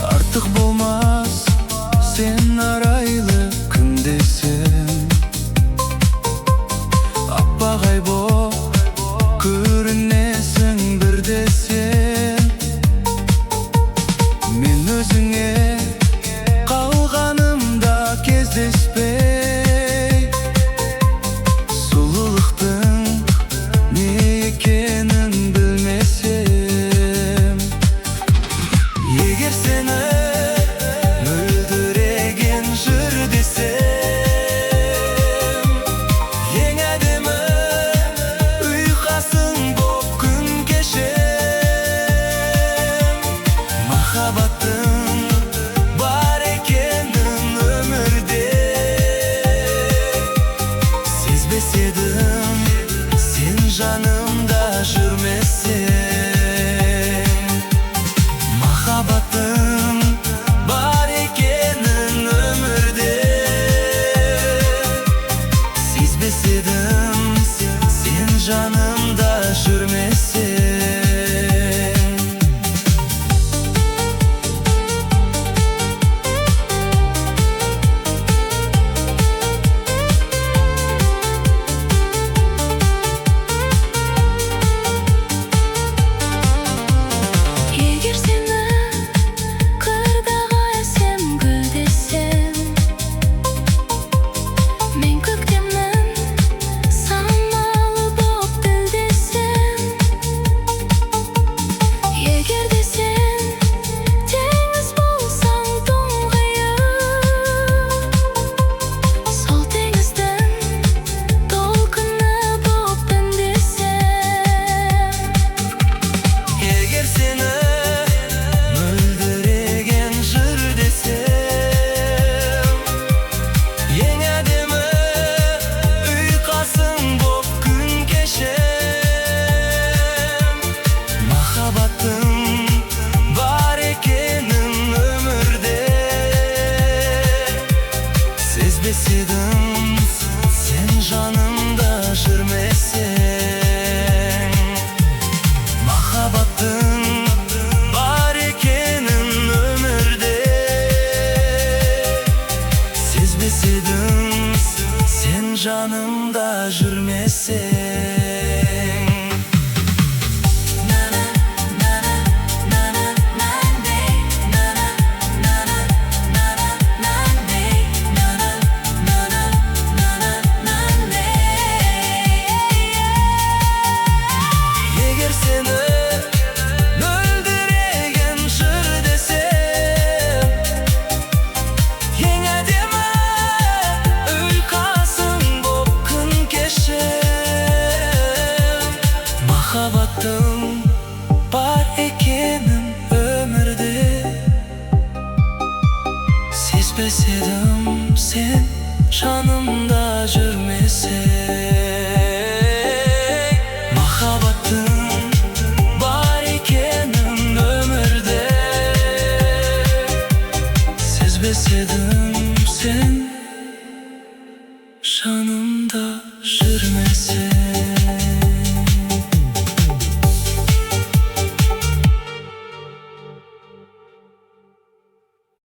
Artık bulmaz senin araylı gündesin. Appagay boп көрінесің бірдесен. Мен өзіңе қалғанымда кездеспей, сұлулықтың не екенін білмесем. Егер сені мөлдіреген жыр десем, ең әдемі ұйқасың боп күн кешем. Махаббаттың бар екенін өмірде сезбес едім, сен жанымда жүрмесең. Махаббаттың бар екенін өмірде сезбес едім, сен жанымда жүрмесең. Егер сені қырдағы әсем гүл десем, мен көктемнің самалы боп тілдесем. Егер де сен теңіз болсаң тұңғиық, сол теңіздің толқыны боп үндесем. Егер сені мөлдіреген жыр десем, ең әдемі ұйқасың боп күн кешем. Махаббаттың бар екенін өмірде сезбес едім, сен жанымда жүрмесең. Махаббаттың бар екенін өмірде сезбес едім, сен жанымда жүрмесең. Егер сені мөлдіреген жыр десем, ең әдемі ұйқасың боп күн кешем. Махаббаттың бар екенін өмірде сезбес едім, сен жанымда жүрмесең. Махаббаттың бар екенін өмірде сезбес едім, сен жанымда жүрмесең.